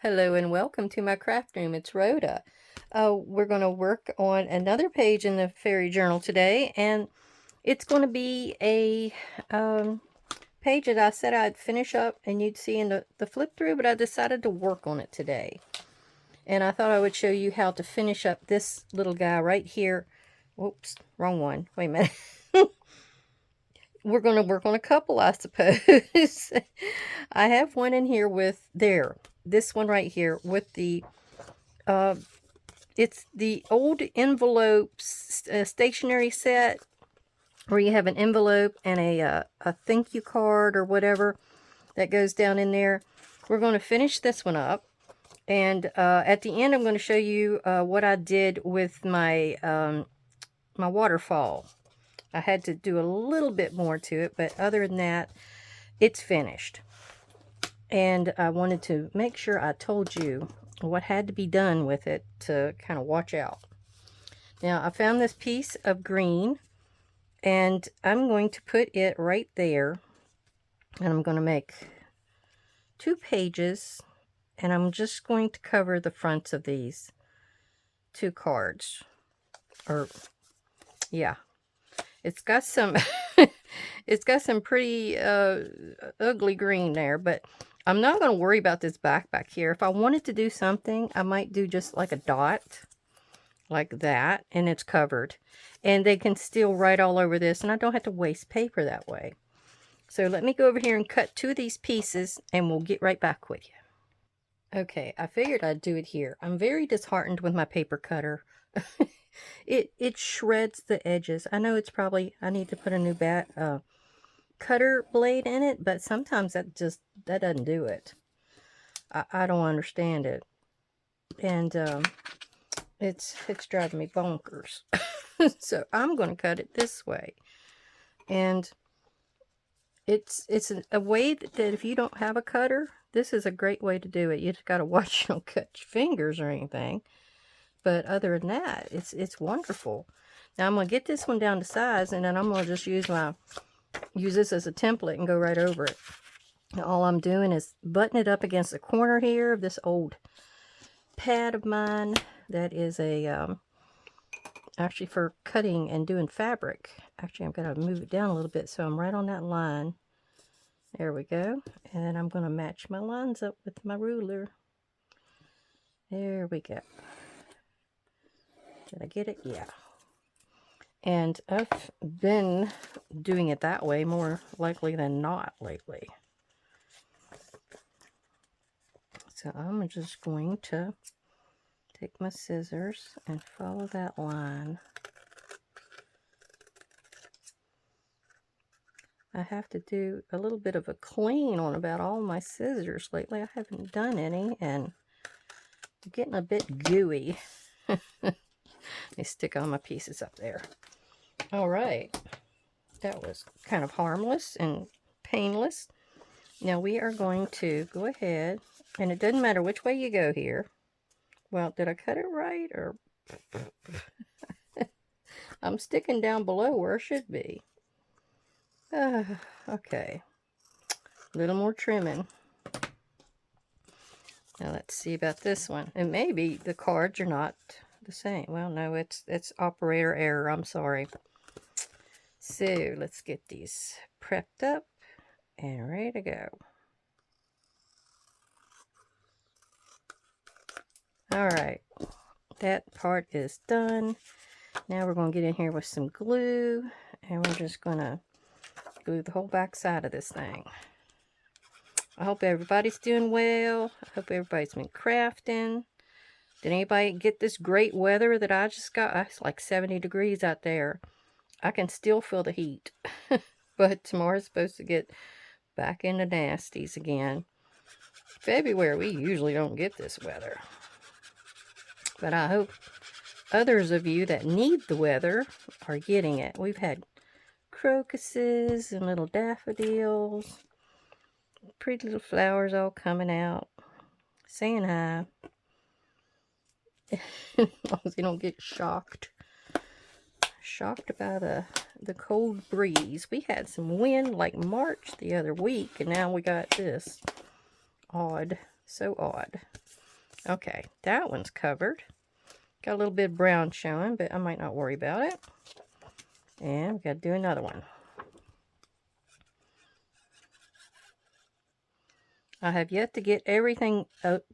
Hello and welcome to my craft room. It's Rhoda. We're going to work on another page in the fairy journal today, and it's going to be a page that I said I'd finish up and you'd see in the flip through, but I decided to work on it today. And I thought I would show you how to finish up this little guy right here. Whoops, wrong one. Wait a minute. We're going to work on a couple, I suppose. I have one in here with this one right here with the it's the old envelopes stationery set where you have an envelope and a thank you card or whatever that goes down in there. We're going to finish this one up, and at the end I'm going to show you what I did with my my waterfall. I had to do a little bit more to it, but other than that, it's finished. And I wanted to make sure I told you what had to be done with it to kind of watch out. Now, I found this piece of green, and I'm going to put it right there. And I'm going to make 2 pages, and I'm just going to cover the fronts of these 2 cards. Yeah. It's got some it's got some pretty ugly green there, but I'm not going to worry about this back here. If I wanted to do something, I might do just like a dot like that, and it's covered. And they can still write all over this, and I don't have to waste paper that way. So let me go over here and cut 2 of these pieces, and we'll get right back with you. Okay, I figured I'd do it here. I'm very disheartened with my paper cutter. It shreds the edges. I know it's probably, I need to put a new cutter blade in it, but sometimes that doesn't do it. I don't understand it. And it's driving me bonkers. So I'm going to cut it this way. And it's a way that if you don't have a cutter, this is a great way to do it. You just got to watch you don't cut your fingers or anything. But other than that, it's wonderful. Now I'm going to get this one down to size, and then I'm going to just use this as a template and go right over it. Now, all I'm doing is button it up against the corner here of this old pad of mine that is a actually for cutting and doing fabric. Actually, I'm going to move it down a little bit so I'm right on that line. There we go. And then I'm going to match my lines up with my ruler. There we go. Did I get it? Yeah. And I've been doing it that way more likely than not lately. So I'm just going to take my scissors and follow that line. I have to do a little bit of a clean on about all my scissors lately. I haven't done any, and they're getting a bit gooey. Let me stick all my pieces up there. All right. That was kind of harmless and painless. Now we are going to go ahead, and it doesn't matter which way you go here. Well, did I cut it right? Or I'm sticking down below where I should be. Okay. A little more trimming. Now let's see about this one. And maybe the cards are not the same. Well, no, it's operator error. I'm sorry. So let's get these prepped up and ready to go. All right, that part is done. Now we're going to get in here with some glue, and we're just going to glue the whole back side of this thing. I hope everybody's doing well. I hope everybody's been crafting. Did anybody get this great weather that I just got? It's like 70 degrees out there. I can still feel the heat. But tomorrow's supposed to get back into nasties again. February, we usually don't get this weather. But I hope others of you that need the weather are getting it. We've had crocuses and little daffodils. Pretty little flowers all coming out. Saying hi. As long as you don't get shocked by the cold breeze. We had some wind like March the other week, and now we got this. Odd. So odd. Okay, that one's covered. Got a little bit of brown showing, but I might not worry about it. And we got to do another one. I have yet to get everything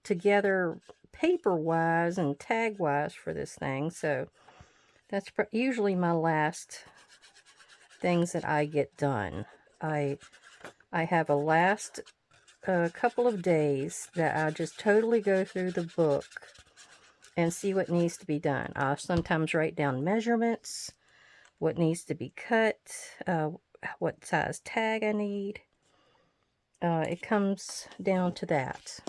together paper-wise and tag-wise for this thing, so that's usually my last things that I get done. I have a last couple of days that I'll just totally go through the book and see what needs to be done. I'll sometimes write down measurements, what needs to be cut, what size tag I need. It comes down to that.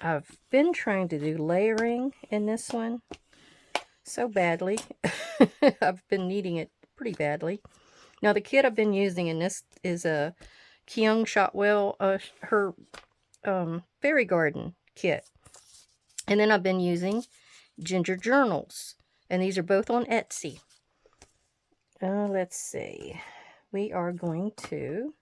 I've been trying to do layering in this one so badly. I've been needing it pretty badly. Now the kit I've been using in this is a Kyung Shotwell, her Fairy Garden kit. And then I've been using Ginger Journals. And these are both on Etsy. Let's see. We are going to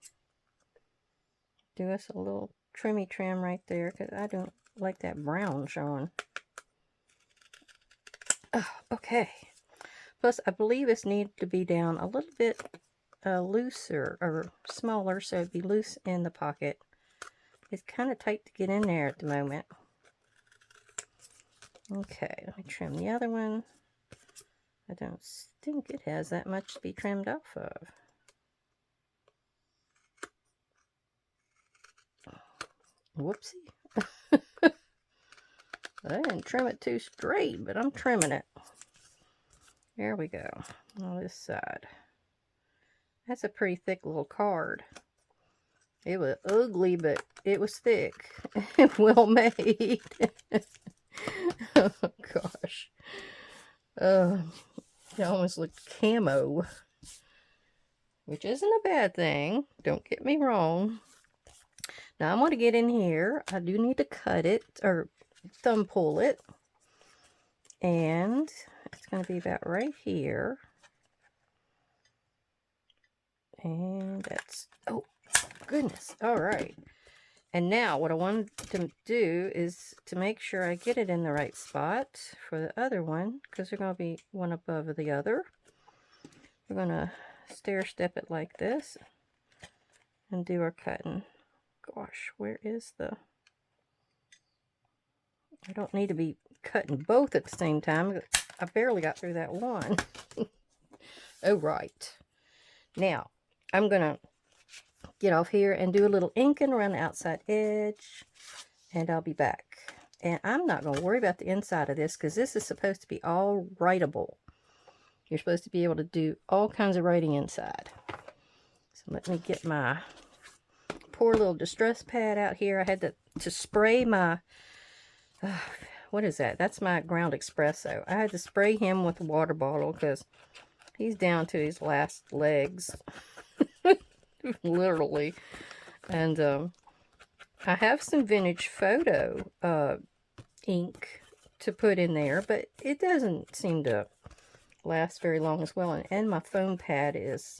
do us a little trimmy trim right there because I don't like that brown showing. Oh, okay. Plus, I believe this needs to be down a little bit looser or smaller so it'd be loose in the pocket. It's kind of tight to get in there at the moment. Okay, let me trim the other one. I don't think it has that much to be trimmed off of. Whoopsie. I didn't trim it too straight, but I'm trimming it. There we go. On this side. That's a pretty thick little card. It was ugly, but it was thick. Well made. Oh, gosh. It almost looked camo. Which isn't a bad thing. Don't get me wrong. Now I'm going to get in here. I do need to cut it, or thumb pull it. And it's going to be about right here. And that's, oh, goodness. All right. And now what I wanted to do is to make sure I get it in the right spot for the other one, because they're going to be one above the other. We're going to stair step it like this and do our cutting. Gosh, where is the... I don't need to be cutting both at the same time. I barely got through that one. Oh, right. Now, I'm going to get off here and do a little inking around the outside edge, and I'll be back. And I'm not going to worry about the inside of this because this is supposed to be all writable. You're supposed to be able to do all kinds of writing inside. So let me get my poor little distress pad out here. I had to spray my, what is that? That's my ground espresso. I had to spray him with a water bottle because he's down to his last legs. Literally. And I have some vintage photo ink to put in there, but it doesn't seem to last very long as well. And my foam pad is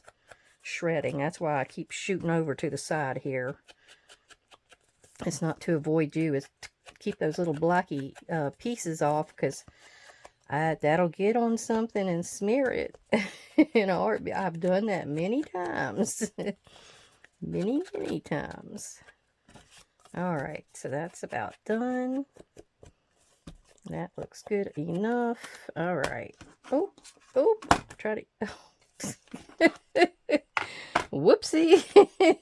shredding. That's why I keep shooting over to the side here. It's not to avoid you, it's to keep those little blocky pieces off, because that'll get on something and smear it. You know, I've done that many times. many times. Alright, so that's about done. That looks good enough. Alright. Oh, try to... Oh. Whoopsie.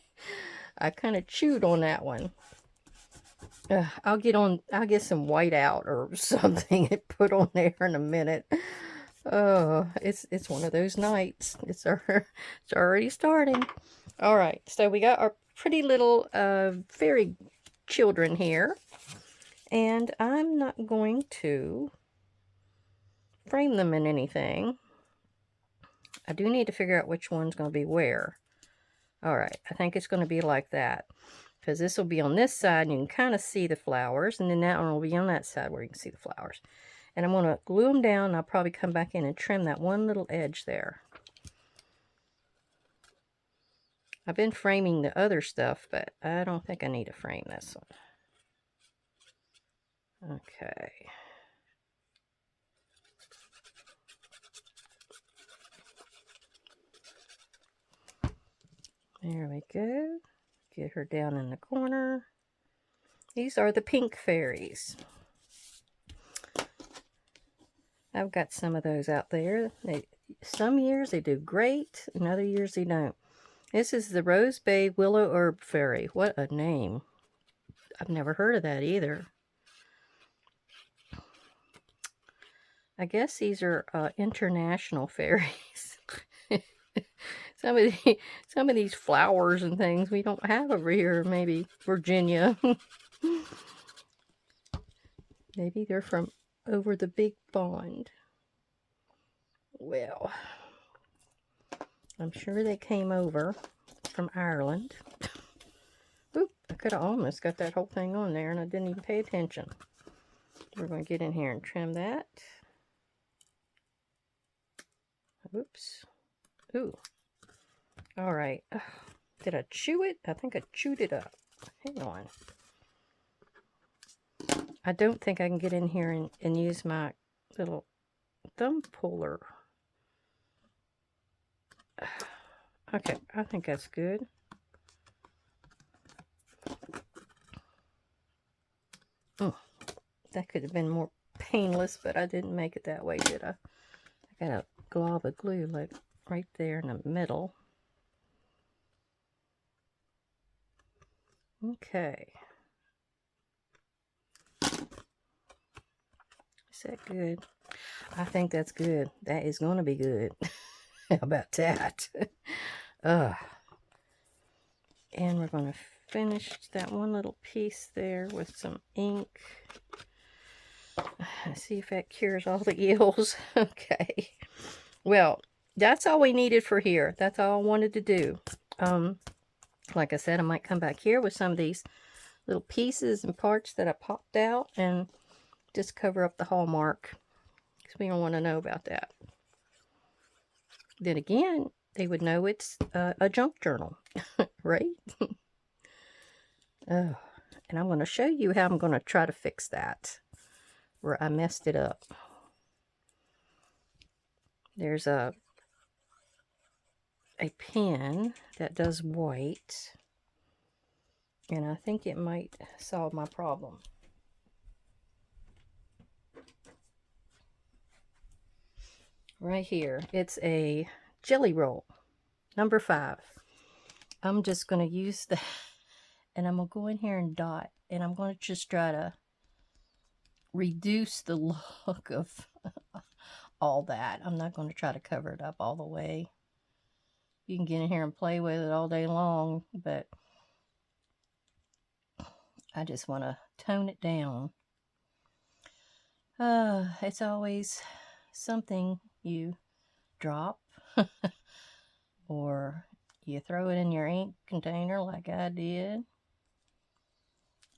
I kind of chewed on that one. I'll get some white out or something and put on there in a minute. Oh, it's one of those nights. It's already starting. All right, so we got our pretty little fairy children here, and I'm not going to frame them in anything. I do need to figure out which one's going to be where. All right, I think it's going to be like that, because this will be on this side and you can kind of see the flowers, and then that one will be on that side where you can see the flowers. And I'm going to glue them down, and I'll probably come back in and trim that one little edge there. I've been framing the other stuff, but I don't think I need to frame this one. Okay. There we go. Get her down in the corner. These are the pink fairies. I've got some of those out there. Some years they do great, and other years they don't. This is the Rose Bay Willow Herb Fairy. What a name. I've never heard of that either. I guess these are international fairies. some of these flowers and things we don't have over here. Maybe Virginia. Maybe they're from over the big pond. Well, I'm sure they came over from Ireland. Oop, I could have almost got that whole thing on there and I didn't even pay attention. We're going to get in here and trim that. Oops. Ooh. All right. Did I chew it? I think I chewed it up. Hang on. I don't think I can get in here and use my little thumb puller. Okay, I think that's good. Oh, that could have been more painless, but I didn't make it that way, did I? I got a glob of glue like right there in the middle. Okay. Is that good? I think that's good. That is going to be good. How about that? And we're going to finish that one little piece there with some ink. See if that cures all the ills. Okay. Well, that's all we needed for here. That's all I wanted to do. Like I said, I might come back here with some of these little pieces and parts that I popped out and just cover up the hallmark, because we don't want to know about that. Then again, they would know it's a junk journal, right? Oh, and I'm going to show you how I'm going to try to fix that, where I messed it up. There's a pen that does white, and I think it might solve my problem. Right here, it's a jelly roll, number 5. I'm just going to use that, and I'm going to go in here and dot, and I'm going to just try to reduce the look of all that. I'm not going to try to cover it up all the way. You can get in here and play with it all day long, but I just want to tone it down. It's always something you drop or you throw it in your ink container like I did.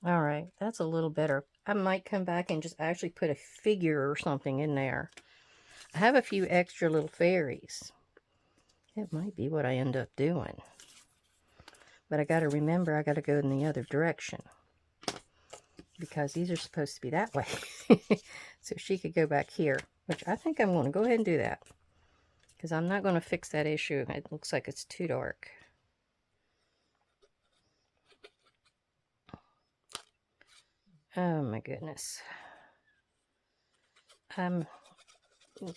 All right, that's a little better. I might come back and just actually put a figure or something in there. I have a few extra little fairies. It might be what I end up doing. But I got to remember I got to go in the other direction, because these are supposed to be that way. So she could go back here, which I think I'm going to go ahead and do that, because I'm not going to fix that issue. It looks like it's too dark. Oh my goodness. I'm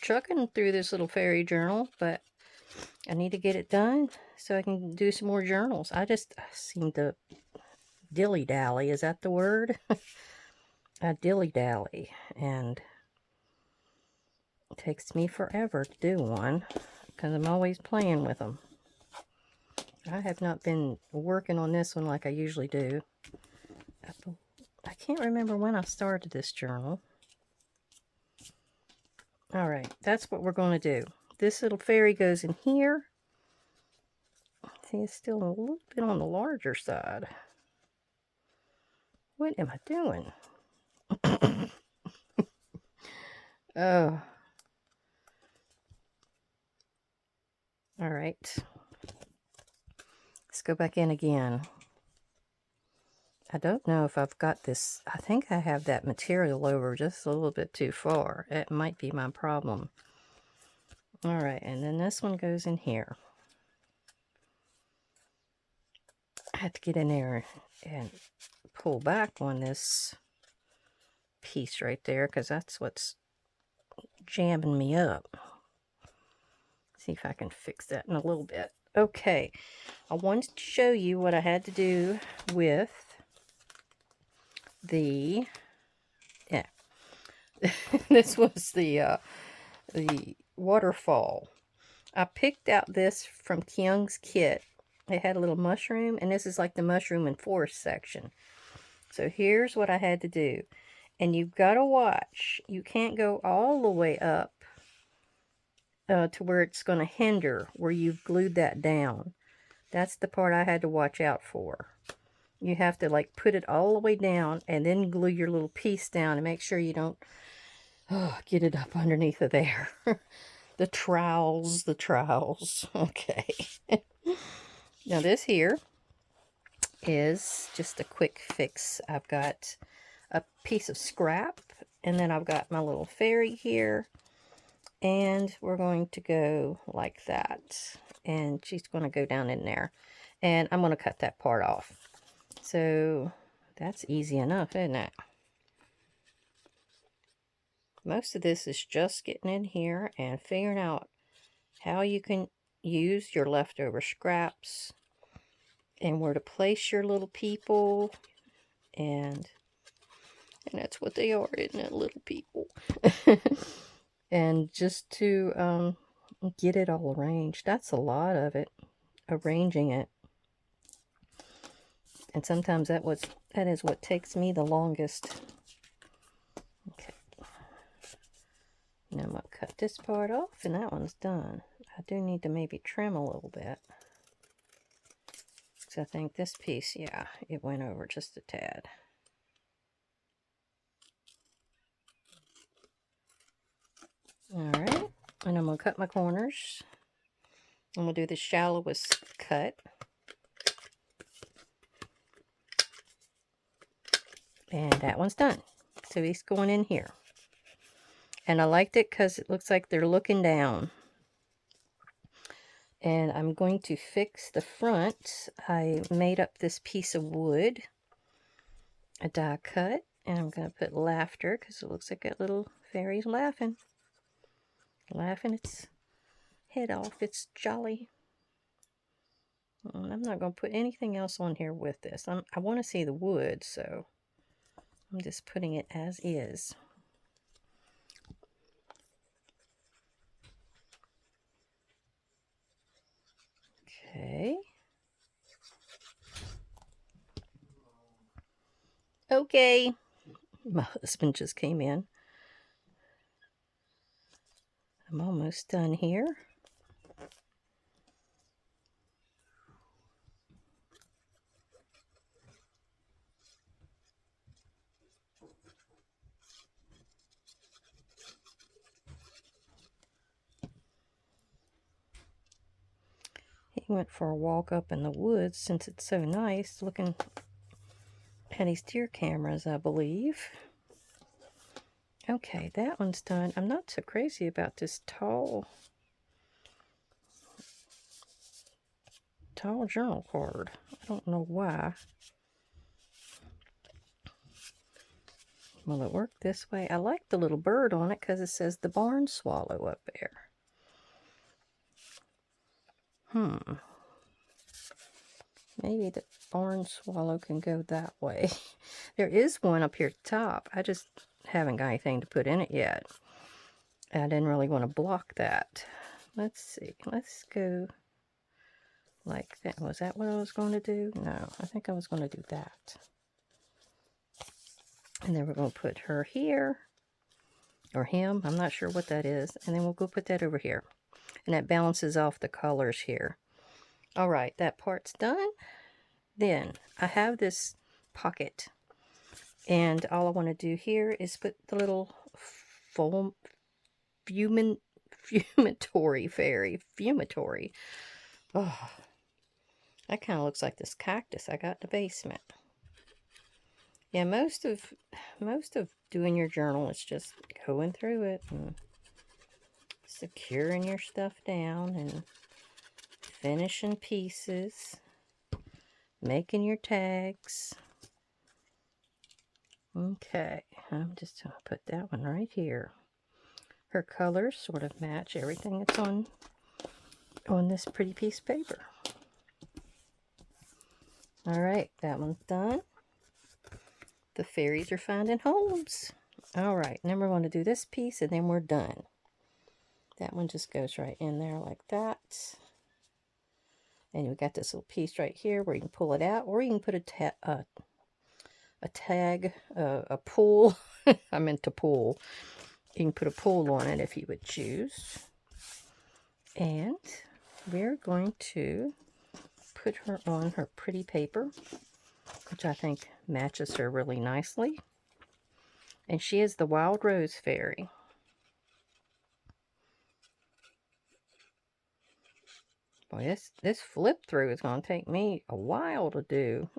trucking through this little fairy journal, but I need to get it done so I can do some more journals. I just seem to dilly-dally. Is that the word? I dilly-dally, and it takes me forever to do one because I'm always playing with them. I have not been working on this one like I usually do. I can't remember when I started this journal. All right, that's what we're going to do. This little fairy goes in here. See, it's still a little bit on the larger side. What am I doing? Oh. All right. Let's go back in again. I don't know if I've got this. I think I have that material over just a little bit too far. It might be my problem. All right, and then this one goes in here. I have to get in there and pull back on this piece right there because that's what's jamming me up. See if I can fix that in a little bit. Okay, I wanted to show you what I had to do with the, yeah, this was the waterfall. I picked out this from Kyung's kit. It had a little mushroom, and this is like the mushroom and forest section. So here's what I had to do. And you've got to watch. You can't go all the way up to where it's going to hinder, where you've glued that down. That's the part I had to watch out for. You have to like put it all the way down and then glue your little piece down and make sure you don't get it up underneath of there. The trowels. Okay. Now this here is just a quick fix. I've got a piece of scrap, and then I've got my little fairy here, and we're going to go like that, and she's going to go down in there, and I'm going to cut that part off. So that's easy enough, isn't it? Most of this is just getting in here and figuring out how you can use your leftover scraps and where to place your little people, and that's what they are, isn't it, little people? And just to get it all arranged. That's a lot of it, arranging it. And sometimes that is what takes me the longest. Okay. Now I'm going to cut this part off, and that one's done. I do need to maybe trim a little bit. So I think this piece, yeah, it went over just a tad. Alright, and I'm going to cut my corners. I'm going to do the shallowest cut. And that one's done. So he's going in here. And I liked it because it looks like they're looking down. And I'm going to fix the front. I made up this piece of wood, a die cut, and I'm going to put laughter because it looks like that little fairy's laughing. Laughing its head off. It's jolly. And I'm not going to put anything else on here with this. I want to see the wood, so I'm just putting it as is. Okay. Okay. My husband just came in. I'm almost done here. He went for a walk up in the woods since it's so nice, looking at his deer cameras, I believe. Okay, that one's done. I'm not so crazy about this tall journal card. I don't know why. Will it work this way? I like the little bird on it because it says the barn swallow up there. Maybe the barn swallow can go that way. There is one up here at the top. I just haven't got anything to put in it yet. I didn't really want to block that. Let's see. Let's go like that. Was that what I was going to do? No, I think I was going to do that. And then we're going to put her here. Or him. I'm not sure what that is. And then we'll go put that over here. And that balances off the colors here. Alright, that part's done. Then I have this pocket. And all I want to do here is put the little fumitory fairy. Fumitory. Oh, that kind of looks like this cactus I got in the basement. Yeah, most of doing your journal is just going through it and securing your stuff down and finishing pieces, making your tags. Okay, I'm just going to put that one right here. Her colors sort of match everything that's on this pretty piece of paper. All right, that one's done. The fairies are finding homes. All right, then we're going to do this piece and then we're done. That one just goes right in there like that. And we got this little piece right here where you can pull it out, or you can put a tag, a pull. I meant to pull. You can put a pull on it if you would choose. And we're going to put her on her pretty paper, which I think matches her really nicely. And she is the Wild Rose Fairy. Boy, this flip through is going to take me a while to do.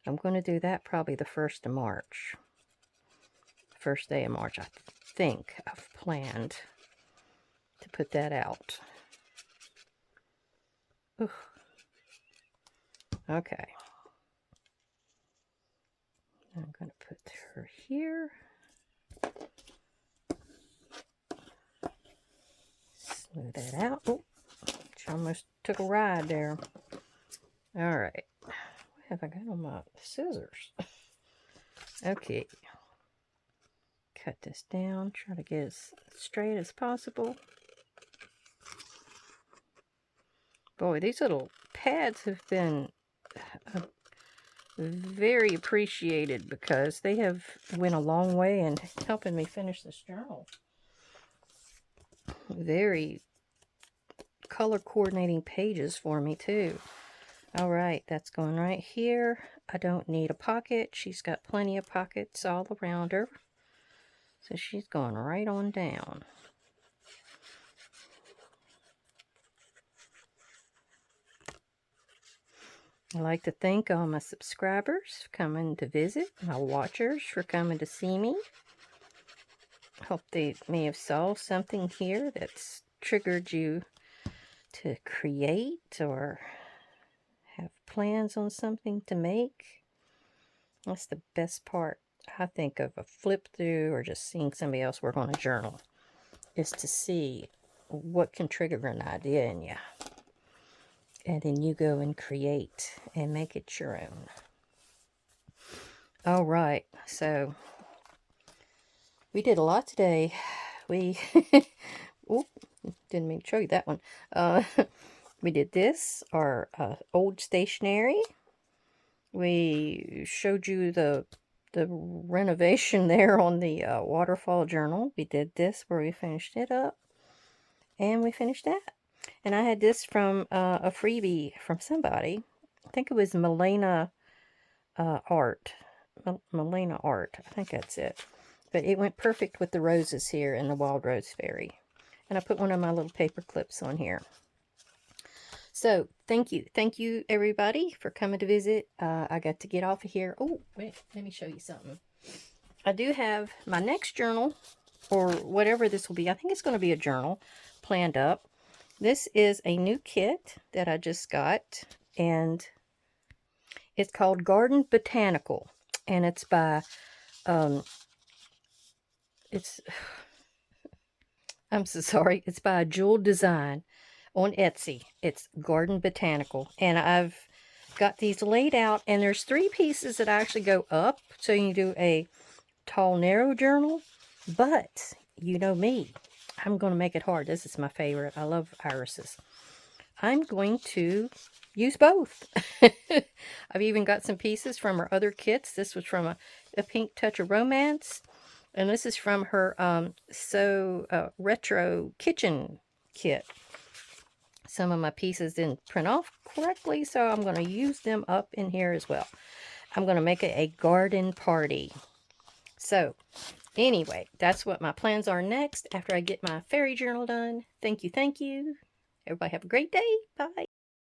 I'm going to do that probably the 1st of March. First day of March, I think I've planned to put that out. Oof. Okay. I'm going to put her here. Smooth that out. Oh, she almost took a ride there. All right. What have I got on my scissors? Okay. Cut this down. Try to get as straight as possible. Boy, these little pads have been very appreciated because they have went a long way in helping me finish this journal. Very color coordinating pages for me too. All right, that's going right here. I don't need a pocket. She's got plenty of pockets all around her. So she's going right on down. I'd like to thank all my subscribers for coming to visit, my watchers for coming to see me. Hope they may have saw something here that's triggered you to create or have plans on something to make. That's the best part, I think, of a flip through or just seeing somebody else work on a journal, is to see what can trigger an idea in you. And then you go and create and make it your own. All right, so we did a lot today. We, oh, didn't mean to show you that one. We did this, our old stationery. We showed you the renovation there on the waterfall journal. We did this where we finished it up. And we finished that. And I had this from a freebie from somebody. I think it was Milena Art. Milena Art. I think that's it. But it went perfect with the roses here and the Wild Rose Fairy. And I put one of my little paper clips on here. So, thank you. Thank you, everybody, for coming to visit. I got to get off of here. Oh, wait. Let me show you something. I do have my next journal, or whatever this will be. I think it's going to be a journal planned up. This is a new kit that I just got, and it's called Garden Botanical, and it's by, I'm so sorry, it's by Jewel Design on Etsy. It's Garden Botanical, and I've got these laid out, and there's 3 pieces that actually go up, so you can do a tall, narrow journal, but you know me. I'm going to make it hard. This is my favorite. I love irises. I'm going to use both. I've even got some pieces from her other kits. This was from a Pink Touch of Romance. And this is from her retro kitchen kit. Some of my pieces didn't print off correctly, so I'm going to use them up in here as well. I'm going to make it a garden party. So, anyway, that's what my plans are next after I get my fairy journal done. Thank you, thank you. Everybody have a great day. Bye.